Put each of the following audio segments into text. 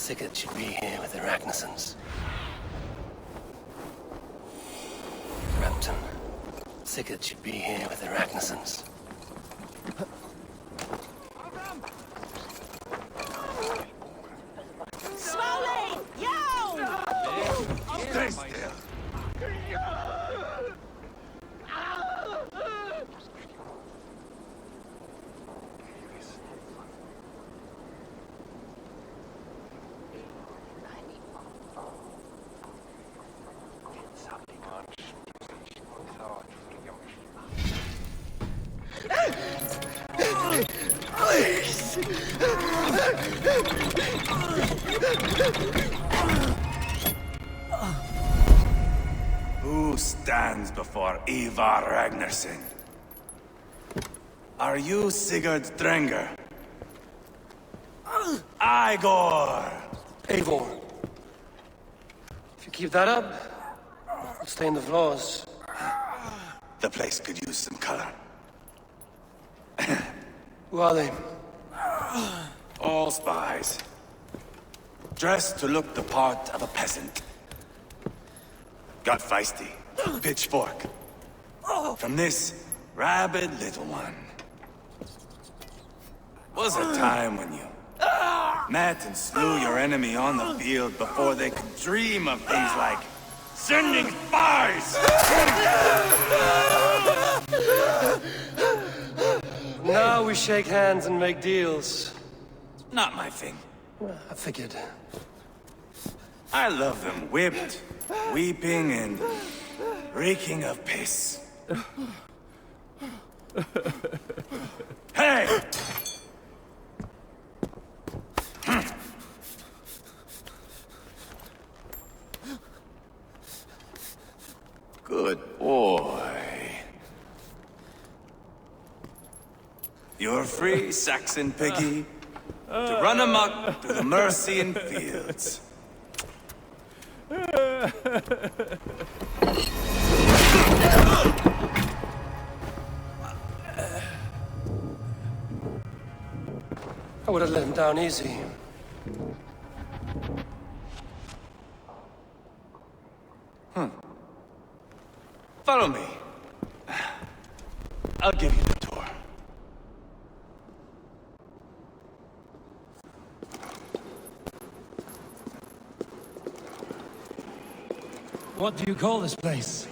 Sigurd should be here with the Ragnarsons. Rampton. Sigurd should be here with the Ragnarsons. Slowly! Yo! Stay still. Who stands before Ivar Ragnarsson? Are you Sigurd Drenger? Igor! Eivor. If you keep that up, it'll stain the floors. The place could use some color. Who are they? All spies. Dressed to look the part of a peasant. Got feisty. Pitchfork. From this rabid little one. Was a time when you met and slew your enemy on the field before they could dream of things like sending spies! Now we shake hands and make deals. Not my thing. I figured. I love them whipped, weeping, and reeking of piss. Hey! Good boy. You're free, Saxon piggy, to run amok through the Mercian fields. I would have let him down easy. Follow me. I'll give you the tour. What do you call this place?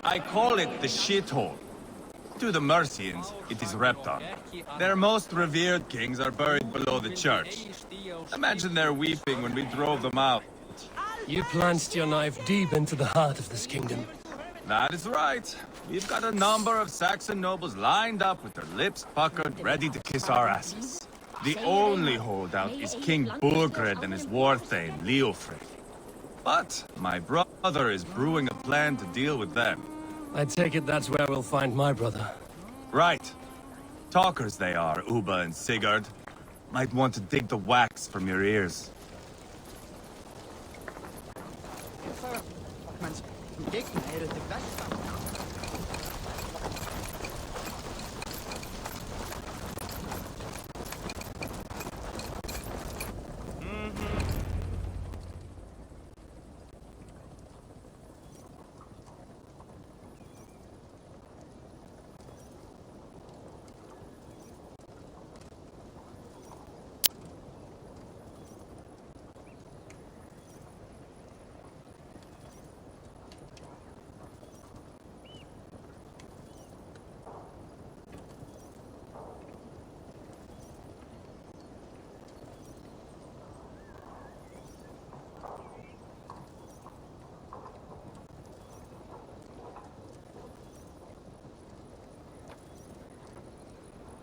I call it the shithole. To the Mercians, it is Repton. Their most revered kings are buried below the church. Imagine their weeping when we drove them out. You plunged your knife deep into the heart of this kingdom. That is right. We've got a number of Saxon nobles lined up with their lips puckered, ready to kiss our asses. The only holdout is King Burgred and his war thane, Leofric. But my brother is brewing a plan to deal with them. I take it that's where we'll find my brother. Right. Talkers they are, Uba and Sigurd. Might want to dig the wax from your ears.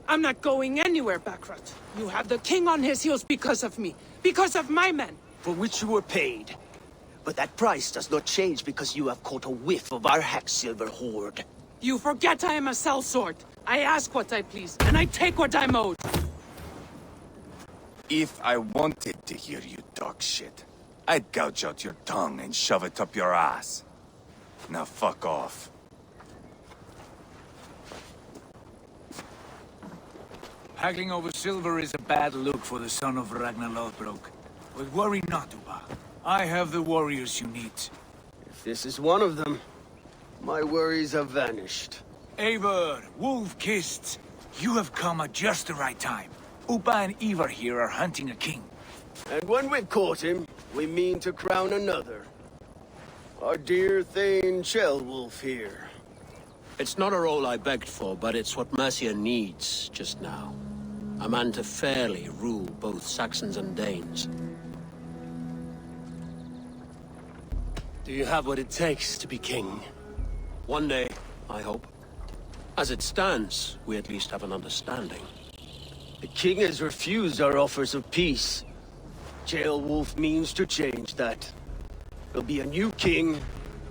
I'm not going anywhere, Backrot. You have the king on his heels because of me. Because of my men. For which you were paid. But that price does not change because you have caught a whiff of our Hacksilver hoard. You forget I am a sellsword. I ask what I please, and I take what I'm owed. If I wanted to hear you talk shit, I'd gouge out your tongue and shove it up your ass. Now fuck off. Haggling over silver is a bad look for the son of Ragnar Lothbrok. But worry not, Uba. I have the warriors you need. If this is one of them, my worries have vanished. Eivor, Wolf-Kissed, you have come at just the right time. Uba and Ivar here are hunting a king. And when we've caught him, we mean to crown another. Our dear Thane Ceolwulf here. It's not a role I begged for, but it's what Mercia needs just now. A man to fairly rule both Saxons and Danes. Do you have what it takes to be king? One day, I hope. As it stands, we at least have an understanding. The king has refused our offers of peace. Ceolwulf means to change that. There'll be a new king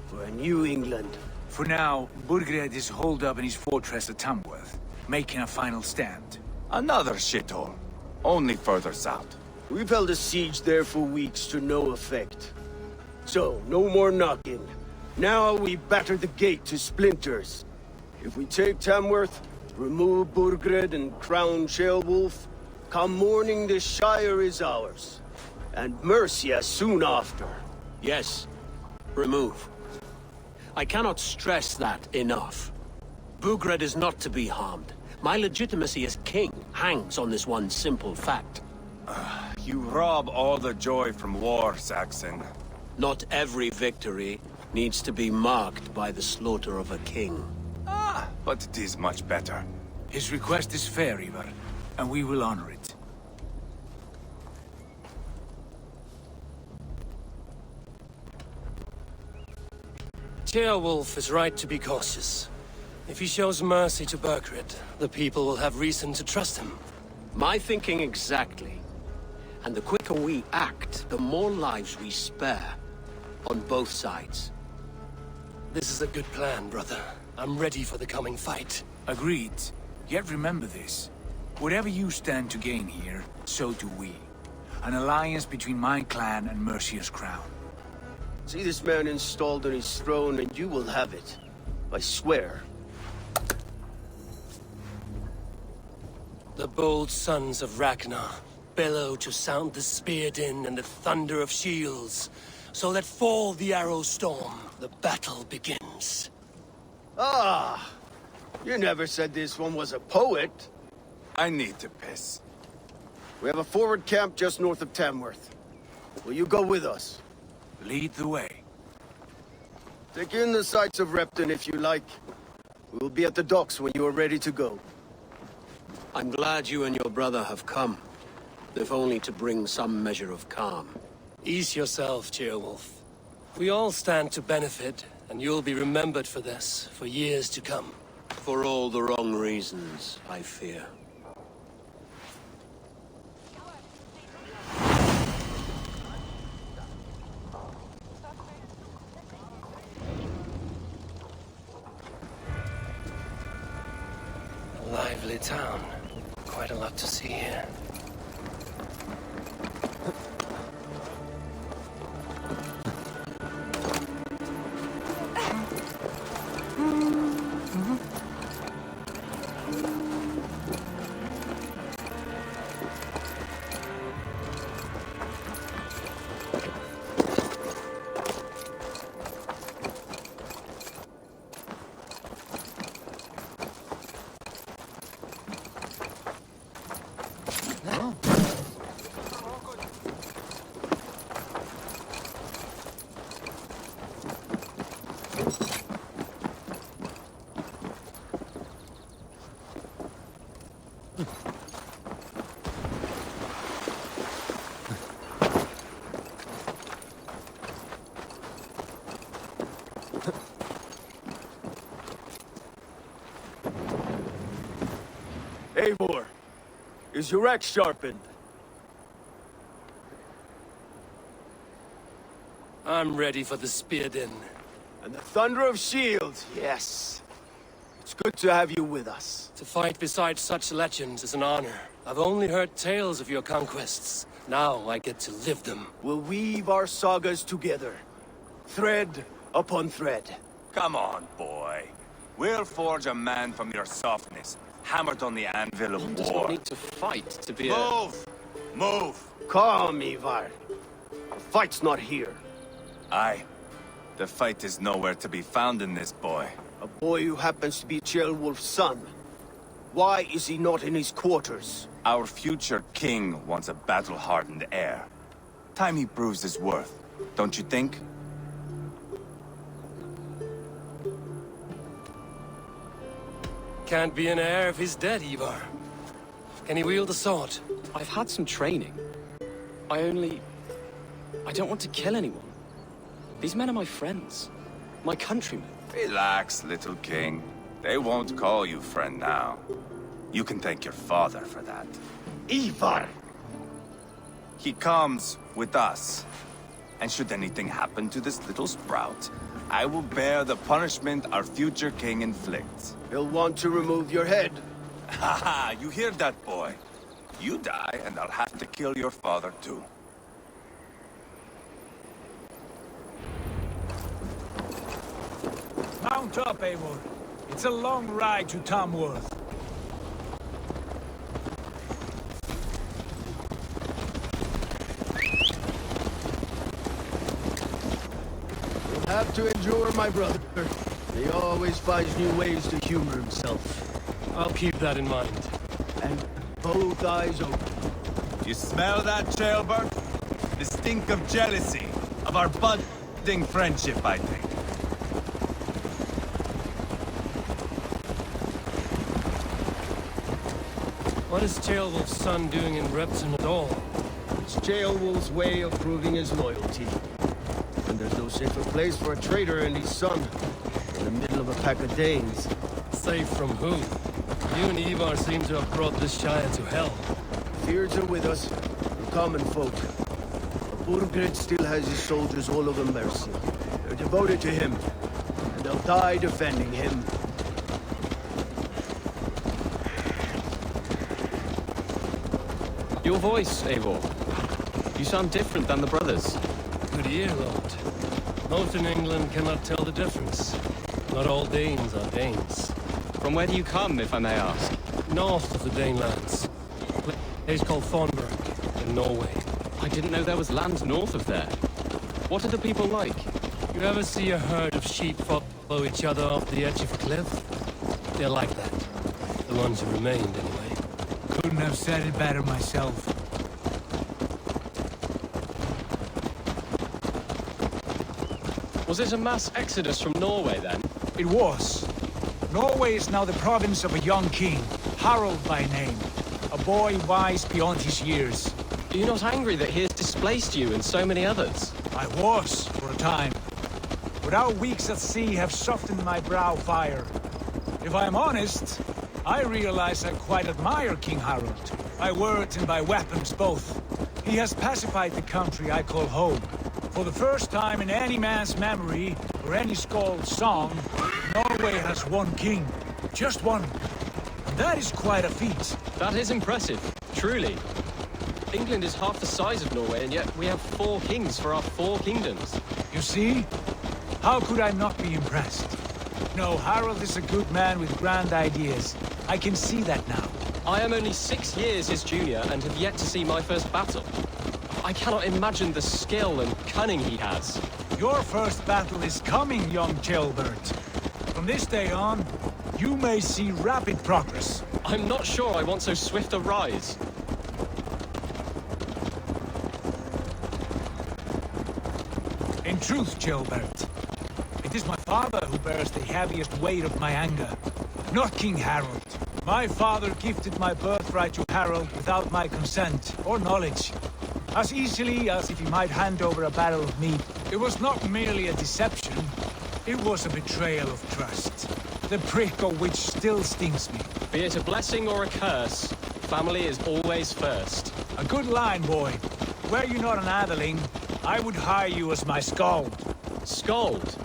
for a new England. For now, Burgred is holed up in his fortress at Tamworth, making a final stand. Another shithole. Only further south. We've held a siege there for weeks to no effect. So, no more knocking. Now we batter the gate to splinters. If we take Tamworth, remove Burgred and crown Ceolwulf, come morning the Shire is ours. And Mercia soon after. Yes, remove. I cannot stress that enough. Burgred is not to be harmed. My legitimacy as king hangs on this one simple fact. You rob all the joy from war, Saxon. Not every victory needs to be marked by the slaughter of a king. But it is much better. His request is fair, Ivar, and we will honor it. Ceolwulf is right to be cautious. If he shows mercy to Burgred, the people will have reason to trust him. My thinking exactly. And the quicker we act, the more lives we spare. On both sides. This is a good plan, brother. I'm ready for the coming fight. Agreed. Yet remember this. Whatever you stand to gain here, so do we. An alliance between my clan and Mercia's crown. See this man installed on his throne and you will have it. I swear. The bold sons of Ragnar bellow to sound the spear din and the thunder of shields. So let fall the arrow storm. The battle begins. Ah! You never said this one was a poet. I need to piss. We have a forward camp just north of Tamworth. Will you go with us? Lead the way. Take in the sights of Repton if you like. We will be at the docks when you are ready to go. I'm glad you and your brother have come. If only to bring some measure of calm. Ease yourself, Ceolwulf. We all stand to benefit, and you'll be remembered for this, for years to come. For all the wrong reasons, I fear. A lively town. Quite a lot to see here. Eivor, is your axe sharpened? I'm ready for the spear din. And the thunder of shields, yes. It's good to have you with us. To fight beside such legends is an honor. I've only heard tales of your conquests. Now I get to live them. We'll weave our sagas together. Thread upon thread. Come on, boy. We'll forge a man from your softness, hammered on the anvil of One does not war. need to fight to be Move! Move! Calm, Ivar. The fight's not here. Aye. The fight is nowhere to be found in this boy. A boy who happens to be Ceolwulf's son. Why is he not in his quarters? Our future king wants a battle-hardened heir. Time he proves his worth, don't you think? Can't be an heir if he's dead, Ivar. Can he wield a sword? I've had some training. I don't want to kill anyone. These men are my friends. My countrymen. Relax, little king. They won't call you friend now. You can thank your father for that. Ivar! He comes with us. And should anything happen to this little sprout, I will bear the punishment our future king inflicts. He'll want to remove your head. Haha, you hear that, boy? You die, and I'll have to kill your father, too. Mount up, Eivor. It's a long ride to Tamworth. You'll have to endure, my brother. He always finds new ways to humor himself. I'll keep that in mind. And both eyes open. You smell that, Ceolbert? The stink of jealousy, of our budding friendship, I think. What is Ceolwulf's son doing in Repton at all? It's Ceolwulf's way of proving his loyalty. And there's no safer place for a traitor and his son. In the middle of a pack of Danes. Safe from who? You and Ivar seem to have brought this Shire to hell. Fears are with us, the common folk. But Burgred still has his soldiers all over Mercia. They're devoted to him, and they'll die defending him. Your voice, Eivor. You sound different than the brothers. Good ear, Lord. Most in England cannot tell the difference. Not all Danes are Danes. From where do you come, if I may ask? North of the Danelands. A place called Thornburg, in Norway. I didn't know there was land north of there. What are the people like? You ever see a herd of sheep follow each other off the edge of a cliff? They're like that. The ones who remained, anyway. Couldn't have said it better myself. Was it a mass exodus from Norway, then? It was. Norway is now the province of a young king, Harald by name. A boy wise beyond his years. Are you not angry that he has displaced you and so many others? I was, for a time. But our weeks at sea have softened my brow fire. If I am honest, I realize I quite admire King Harald. By words and by weapons both. He has pacified the country I call home. For the first time in any man's memory, or any skald's song, Norway has one king. Just one. And that is quite a feat. That is impressive, truly. England is half the size of Norway, and yet we have 4 kings for our 4 kingdoms. You see? How could I not be impressed? No, Harald is a good man with grand ideas. I can see that now. I am only 6 years his junior and have yet to see my first battle. I cannot imagine the skill and cunning he has. Your first battle is coming, young Ceolbert. From this day on, you may see rapid progress. I'm not sure I want so swift a rise. In truth, Ceolbert, it is my father who bears the heaviest weight of my anger, not King Harald. My father gifted my birthright to Harald without my consent or knowledge. As easily as if he might hand over a barrel of meat. It was not merely a deception, it was a betrayal of trust. The prick of which still stings me. Be it a blessing or a curse, family is always first. A good line, boy. Were you not an atheling, I would hire you as my skald. Skald?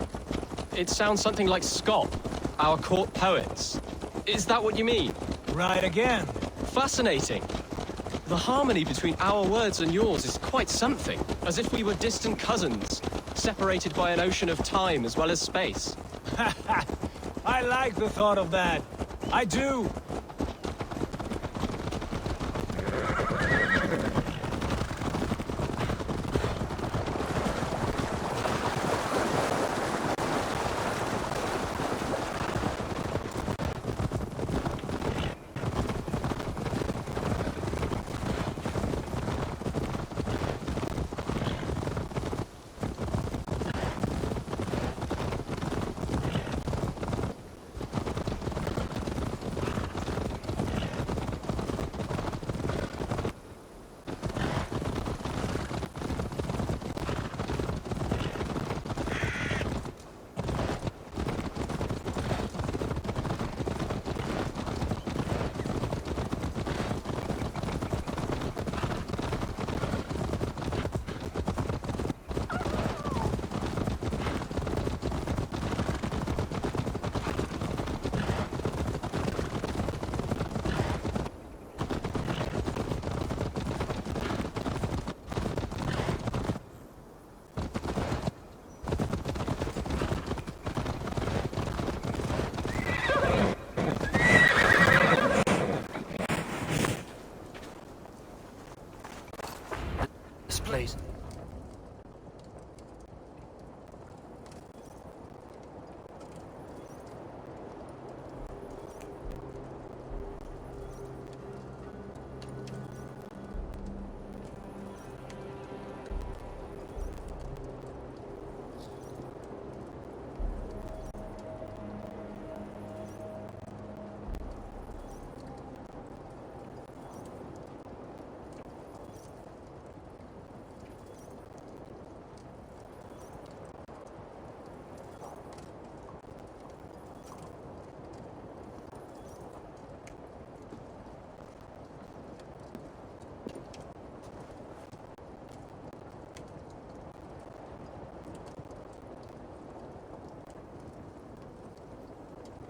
It sounds something like Scott, our court poets. Is that what you mean? Right again. Fascinating. The harmony between our words and yours is quite something. As if we were distant cousins, separated by an ocean of time as well as space. I like the thought of that. I do.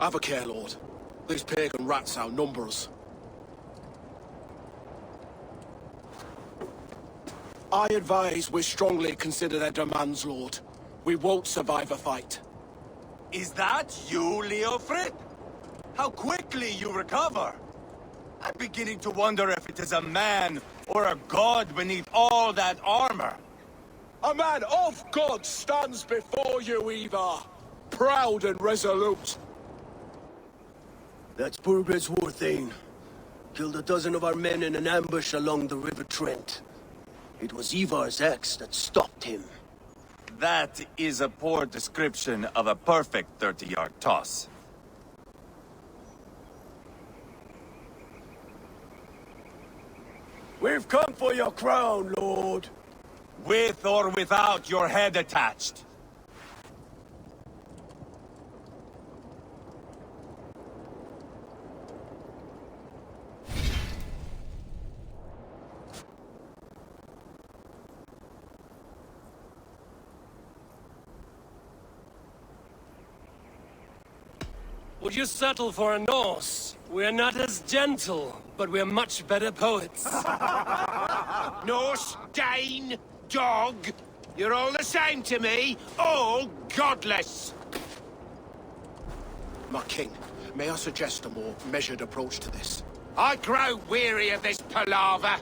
Have a care, Lord. These pagan rats outnumber us. I advise we strongly consider their demands, Lord. We won't survive a fight. Is that you, Leofrid? How quickly you recover! I'm beginning to wonder if it is a man or a god beneath all that armor. A man of God stands before you, Eva. Proud and resolute. That's Burgred's Warthane. Killed a dozen of our men in an ambush along the River Trent. It was Ivar's axe that stopped him. That is a poor description of a perfect 30-yard toss. We've come for your crown, Lord. With or without your head attached. Would you settle for a Norse? We're not as gentle, but we're much better poets. Norse, Dane, dog, you're all the same to me, all godless. My king, may I suggest a more measured approach to this? I grow weary of this palaver.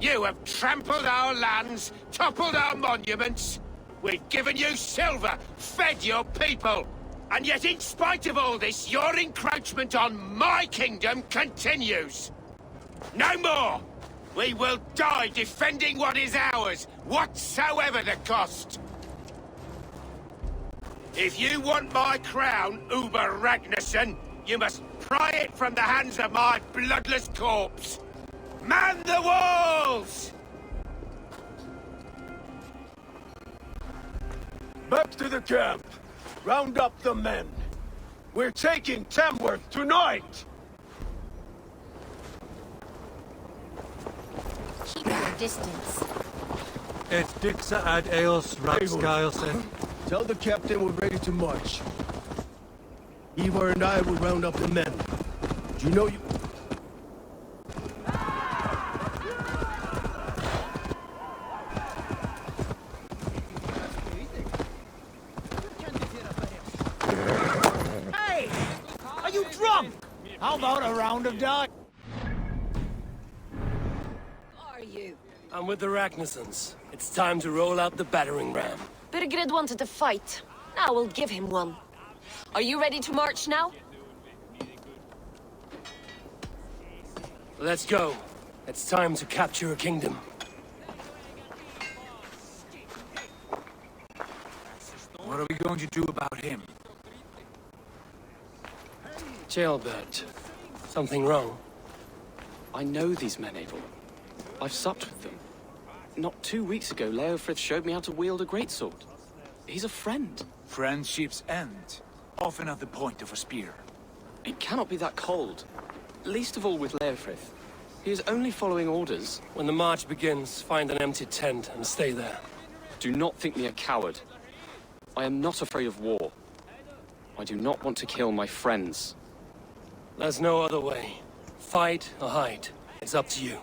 You have trampled our lands, toppled our monuments. We've given you silver, fed your people. And yet, in spite of all this, your encroachment on my kingdom continues. No more! We will die defending what is ours, whatsoever the cost. If you want my crown, Uber Ragnarsson, you must pry it from the hands of my bloodless corpse. Man the walls! Back to the camp. Round up the men. We're taking Tamworth tonight! Keep your distance. Et dixa ad eos rapscilesen. Tell the captain we're ready to march. Ivar and I will round up the men. Do you know you... Hey! Are you drunk? How about a round of dice? Are you? I'm with the Ragnarssons. It's time to roll out the battering ram. Birgred wanted to fight. Now we'll give him one. Are you ready to march now? Let's go. It's time to capture a kingdom. What are we going to do about him? Jailbird. Something wrong? I know these men, Abel. I've supped with them. Not 2 weeks ago, Leofrith showed me how to wield a greatsword. He's a friend. Friendships end, often at the point of a spear. It cannot be that cold. Least of all with Leofrith. He is only following orders. When the march begins, find an empty tent and stay there. Do not think me a coward. I am not afraid of war. I do not want to kill my friends. There's no other way. Fight or hide. It's up to you.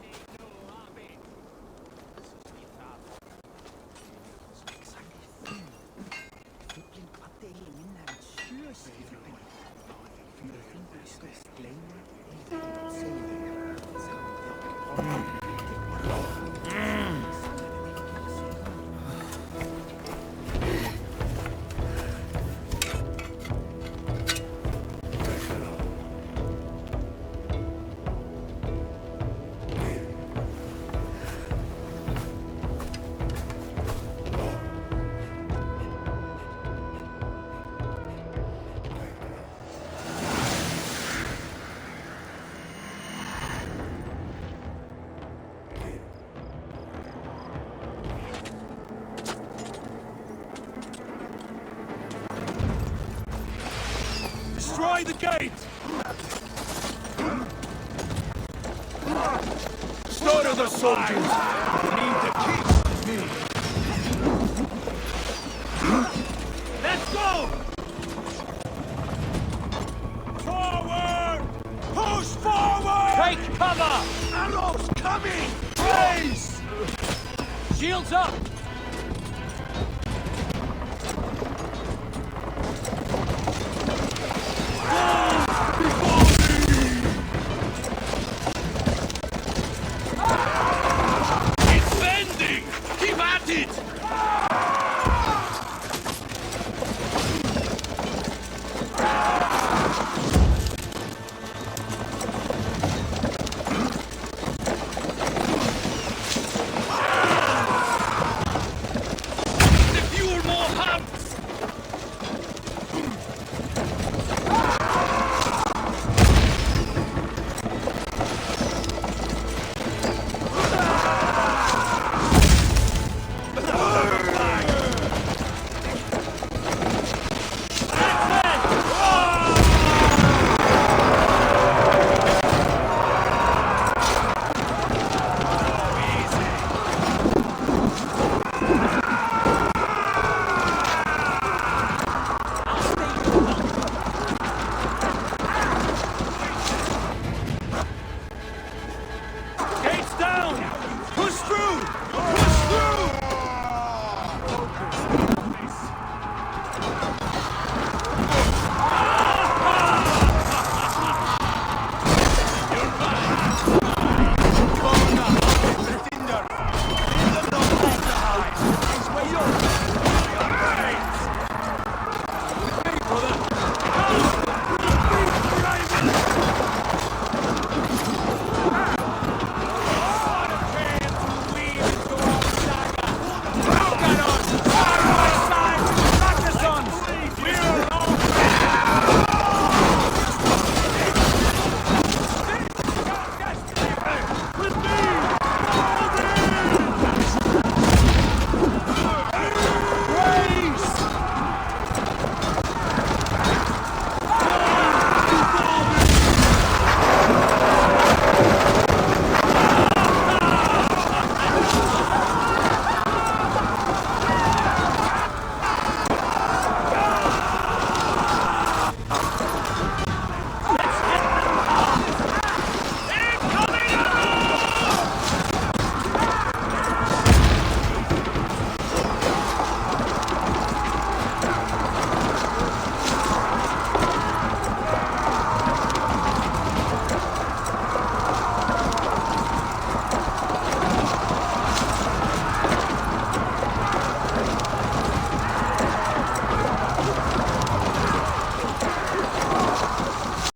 Destroy the gate! Slaughter the soldiers! Need the king! Let's go! Arrows coming! Raise! Shields up!